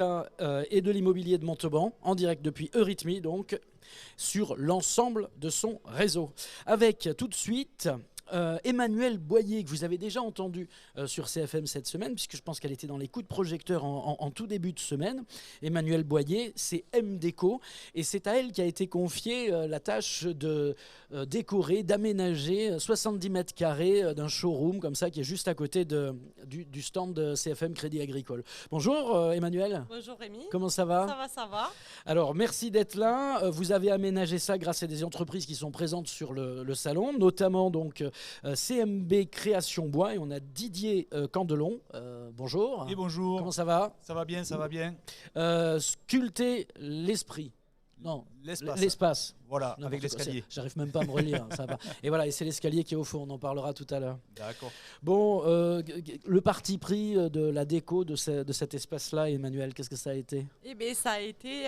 Et de l'immobilier de Montauban, en direct depuis Eurythmie, donc, sur l'ensemble de son réseau. Avec tout de suite Emmanuelle Boyer, que vous avez déjà entendu sur CFM cette semaine, puisque je pense qu'elle était dans les coups de projecteur en tout début de semaine. Emmanuelle Boyer, c'est MDéco, et c'est à elle qui a été confiée la tâche de décorer, d'aménager 70 mètres carrés d'un showroom comme ça, qui est juste à côté du stand de CFM Crédit Agricole. Bonjour Emmanuelle. Bonjour Rémi. Comment ça va ? Ça va. Alors, merci d'être là. Vous avez aménagé ça grâce à des entreprises qui sont présentes sur le salon, notamment donc CMB Création Bois. Et on a Didier Candelon. Bonjour. Et bonjour. Comment ça va ? Ça va bien, ça va bien. Sculpter l'esprit. Non, l'espace. Voilà, avec l'escalier. J'arrive même pas à me relire. Ça va. Et voilà, et c'est l'escalier qui est au fond, on en parlera tout à l'heure. D'accord. Bon, le parti pris de la déco de cet espace-là, Emmanuel, qu'est-ce que ça a été ? Eh bien, ça a été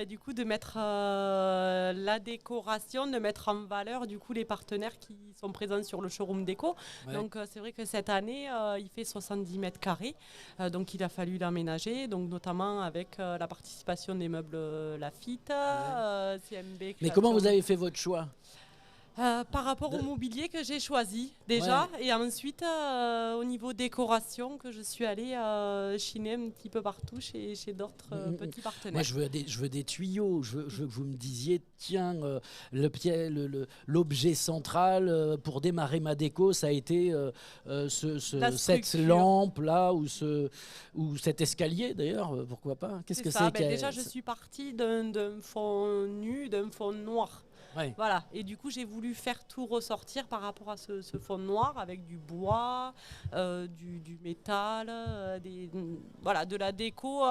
du coup de mettre la décoration, de mettre en valeur du coup les partenaires qui sont présents sur le showroom déco. Ouais. Donc c'est vrai que cette année, il fait 70 mètres carrés, donc il a fallu l'aménager, donc notamment avec la participation des meubles Lafitte, CMB. Mais comment vous avez fait votre choix ? Par rapport au mobilier que j'ai choisi déjà, et ensuite au niveau décoration que je suis allée chiner un petit peu partout chez d'autres petits partenaires. Moi je veux des tuyaux, je veux que vous me disiez tiens l'objet central pour démarrer ma déco ça a été cette lampe là ou cet escalier d'ailleurs, pourquoi pas ? Qu'est-ce que c'est Déjà je suis partie d'un fond nu, d'un fond noir. Ouais. Voilà, et du coup j'ai voulu faire tout ressortir par rapport à ce fond noir avec du bois, du métal, de la déco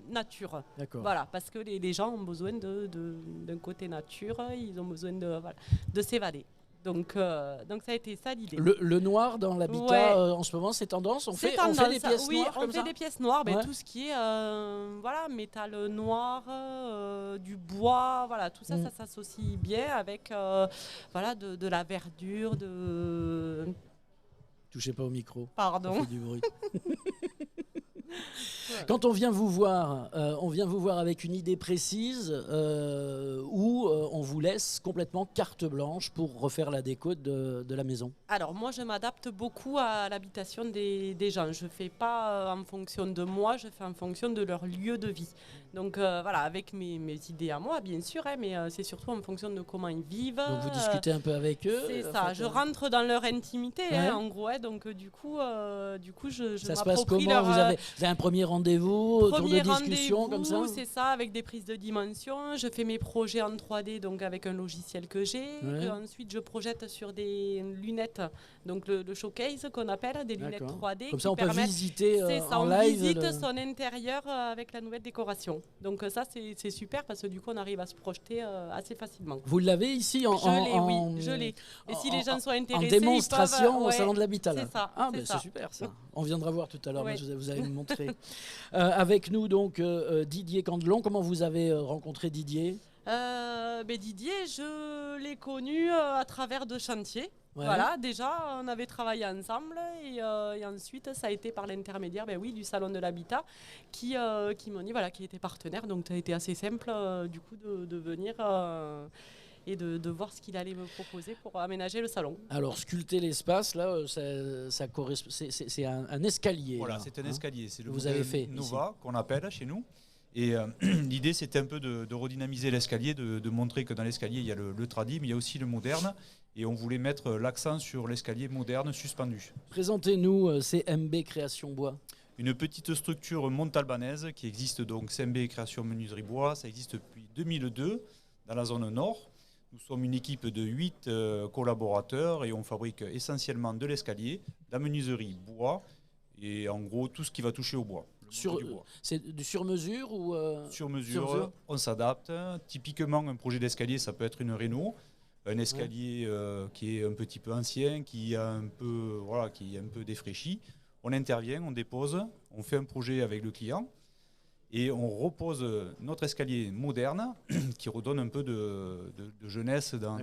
nature. D'accord. Voilà, parce que les gens ont besoin d'un côté nature, ils ont besoin de s'évader. Donc ça a été ça l'idée. Le noir dans l'habitat en ce moment c'est tendance. On fait des pièces noires comme ça. Oui, on fait des pièces noires, tout ce qui est métal noir, du bois, voilà, tout ça, ça s'associe bien avec de la verdure, de. Touchez pas au micro. Pardon. Ça fait du bruit. Quand on vient vous voir avec une idée précise ou on vous laisse complètement carte blanche pour refaire la déco de la maison ? Alors moi je m'adapte beaucoup à l'habitation des gens. Je ne fais pas en fonction de moi, je fais en fonction de leur lieu de vie. Donc avec mes idées à moi bien sûr, mais c'est surtout en fonction de comment ils vivent. Donc vous discutez un peu avec eux ? C'est ça, je rentre dans leur intimité en gros. Donc du coup je ça se m'approprie passe comment leur... Vous avez un premier rendez-vous, autour de discussion comme ça ? C'est ça, avec des prises de dimension. Je fais mes projets en 3D donc avec un logiciel que j'ai. Ensuite je projette sur des lunettes, donc le showcase qu'on appelle, des lunettes 3D. Comme ça on peut visiter en live. On visite son intérieur avec la nouvelle décoration. Donc ça c'est super parce que du coup on arrive à se projeter assez facilement. Vous l'avez ici je l'ai. Et si les gens sont intéressés, en démonstration peuvent, au salon de l'habitat. C'est ça. C'est super ça. On viendra voir tout à l'heure, vous allez me montrer. Avec nous donc Didier Candelon. Comment vous avez rencontré Didier ? Didier, je l'ai connu à travers deux chantiers. Ouais. Voilà, déjà, on avait travaillé ensemble et ensuite, ça a été par l'intermédiaire du salon de l'habitat qui m'ont dit qu'il était partenaire. Donc, ça a été assez simple du coup de venir et de voir ce qu'il allait me proposer pour aménager le salon. Alors, sculpter l'espace, là, ça correspond, c'est un escalier. Voilà, là, c'est un escalier. C'est le vous avez fait Nova ici, qu'on appelle chez nous. Et l'idée, c'était un peu de redynamiser l'escalier, de montrer que dans l'escalier, il y a le tradi, mais il y a aussi le moderne. Et on voulait mettre l'accent sur l'escalier moderne suspendu. Présentez-nous CMB Création Bois. Une petite structure montalbanaise qui existe donc, CMB Création Menuiserie Bois. Ça existe depuis 2002 dans la zone nord. Nous sommes une équipe de 8 collaborateurs et on fabrique essentiellement de l'escalier, de la menuiserie bois et en gros tout ce qui va toucher au bois. C'est du sur-mesure ou Sur mesure, on s'adapte. Typiquement, un projet d'escalier, ça peut être une réno. Un escalier qui est un petit peu ancien, qui est un peu défraîchi. On intervient, on dépose, on fait un projet avec le client. Et on repose notre escalier moderne qui redonne un peu de jeunesse dans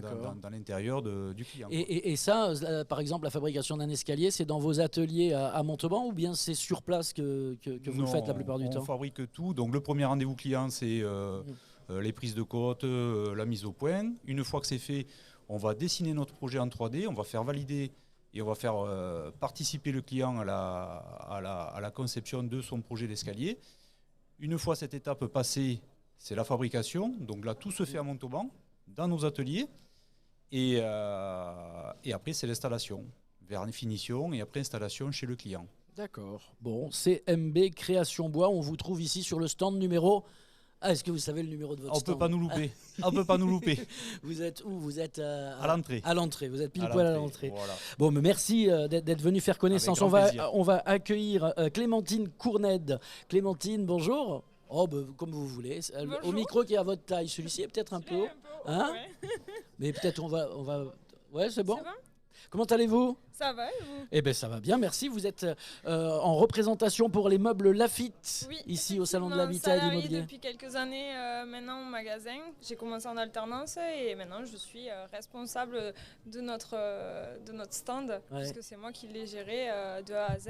l'intérieur du client. Et ça, par exemple, la fabrication d'un escalier, c'est dans vos ateliers à Montauban ou bien c'est sur place que vous le faites la plupart du temps? On fabrique tout. Donc le premier rendez-vous client, c'est les prises de côte, la mise au point. Une fois que c'est fait, on va dessiner notre projet en 3D, on va faire valider et on va faire participer le client à la conception de son projet d'escalier. Une fois cette étape passée, c'est la fabrication. Donc là, tout se fait à Montauban, dans nos ateliers. Et après, c'est l'installation, vers les finitions et après installation chez le client. D'accord. Bon, CMB Création Bois, on vous trouve ici sur le stand numéro... Ah, est-ce que vous savez le numéro de votre stand? On ne peut pas nous louper. On peut pas nous louper. Vous êtes où? Vous êtes à l'entrée. À l'entrée. Vous êtes pile poil à l'entrée. Voilà. Bon, mais merci d'être venu faire connaissance. On va accueillir Clémentine Courned. Clémentine, bonjour. Oh, bah, comme vous voulez. Au micro qui est à votre taille. Celui-ci est peut-être un peu haut. Hein? Ouais. Mais peut-être on va... Ouais, c'est bon. Comment allez-vous? Ça va, et vous? Eh bien, ça va bien, merci. Vous êtes en représentation pour les meubles Laffitte, ici au Salon de l'Habitat et de l'Immobilier. Depuis quelques années maintenant au magasin. J'ai commencé en alternance et maintenant je suis responsable de notre stand, puisque c'est moi qui l'ai géré de A à Z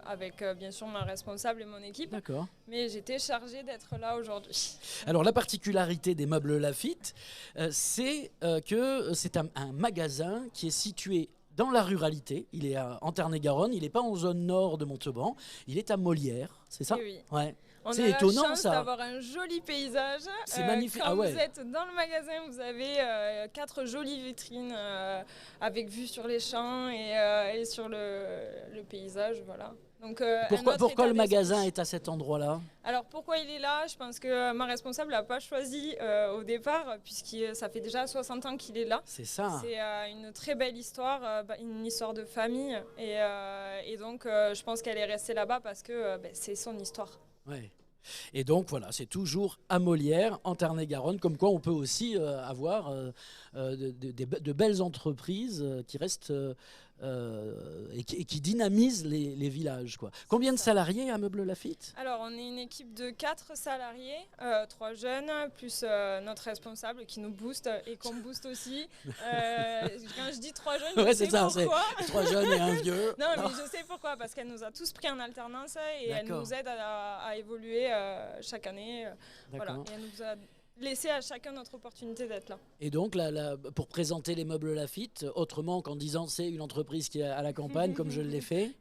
avec bien sûr ma responsable et mon équipe. D'accord. Mais j'étais chargée d'être là aujourd'hui. Alors la particularité des meubles Laffitte, c'est que c'est un magasin qui est situé dans la ruralité. Il est en Tarn-et-Garonne, il n'est pas en zone nord de Montauban, il est à Molière, c'est ça? Oui. Ouais. C'est étonnant, la chance d'avoir un joli paysage. C'est magnifique. Quand vous êtes dans le magasin, vous avez 4 jolies vitrines avec vue sur les champs et sur le paysage, voilà. Donc, pourquoi le magasin est à cet endroit-là? Alors pourquoi il est là? Je pense que ma responsable n'a pas choisi au départ, puisque ça fait déjà 60 ans qu'il est là. C'est ça. C'est une très belle histoire, une histoire de famille. Et donc je pense qu'elle est restée là-bas parce que c'est son histoire. Ouais. Et donc voilà, c'est toujours à Molière, en Tarn-et-Garonne, comme quoi on peut aussi avoir de belles entreprises qui restent et qui dynamisent les villages, quoi. Combien de salariés à Meubles Laffitte? Alors on est une équipe de 4 salariés, 3 jeunes, plus notre responsable qui nous booste et qu'on booste aussi. Quand je dis 3 jeunes, je sais pourquoi. C'est 3 jeunes et un vieux. Non, mais je sais pourquoi, parce qu'elle nous a tous pris en alternance et elle nous aide à évoluer chaque année. Voilà. Et elle nous a laissé à chacun notre opportunité d'être là. Et donc, pour présenter les meubles Laffitte, autrement qu'en disant c'est une entreprise qui est à la campagne, comme je l'ai fait.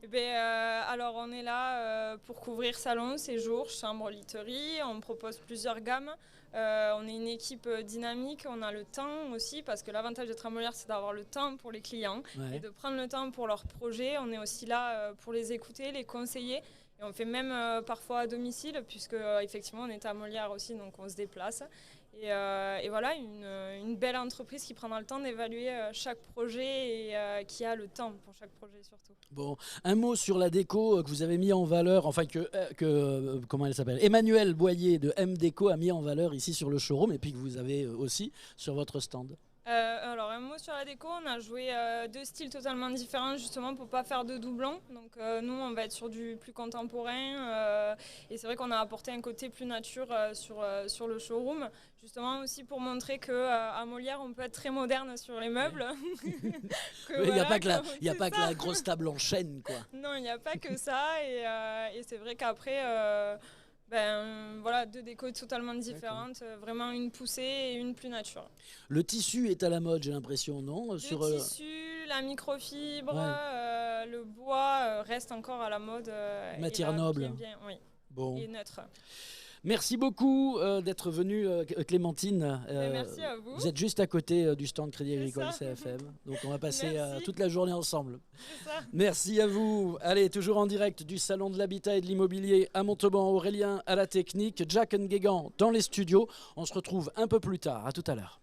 Alors, on est là pour couvrir salon, séjour, chambre, literie. On propose plusieurs gammes. On est une équipe dynamique, on a le temps aussi, parce que l'avantage d'être à Molière, c'est d'avoir le temps pour les clients et de prendre le temps pour leurs projets. On est aussi là pour les écouter, les conseiller. Et on fait même parfois à domicile, puisque effectivement on est à Molière aussi, donc on se déplace. Et voilà, une belle entreprise qui prendra le temps d'évaluer chaque projet et qui a le temps pour chaque projet surtout. Bon, un mot sur la déco que vous avez mis en valeur, enfin comment elle s'appelle, Emmanuel Boyer de M-Déco a mis en valeur ici sur le showroom et puis que vous avez aussi sur votre stand. Alors un mot sur la déco, on a joué 2 styles totalement différents justement pour pas faire de doublons. Donc nous on va être sur du plus contemporain et c'est vrai qu'on a apporté un côté plus nature sur le showroom, justement aussi pour montrer qu'à Molière on peut être très moderne sur les meubles. Il n'y a pas que la grosse table en chêne, quoi. Non, il n'y a pas que ça et c'est vrai qu'après... voilà, 2 décos totalement différentes, vraiment une poussée et une plus nature. Le tissu est à la mode, j'ai l'impression, non? Le tissu, la microfibre, le bois reste encore à la mode. Matière noble. Oui. Bon. Et neutre. Merci beaucoup d'être venue, Clémentine. Merci à vous. Vous êtes juste à côté du stand Crédit Agricole CFM. Donc on va passer toute la journée ensemble. Merci à vous. Allez, toujours en direct du Salon de l'Habitat et de l'Immobilier à Montauban. Aurélien à la technique, Jack Nguégan dans les studios. On se retrouve un peu plus tard. À tout à l'heure.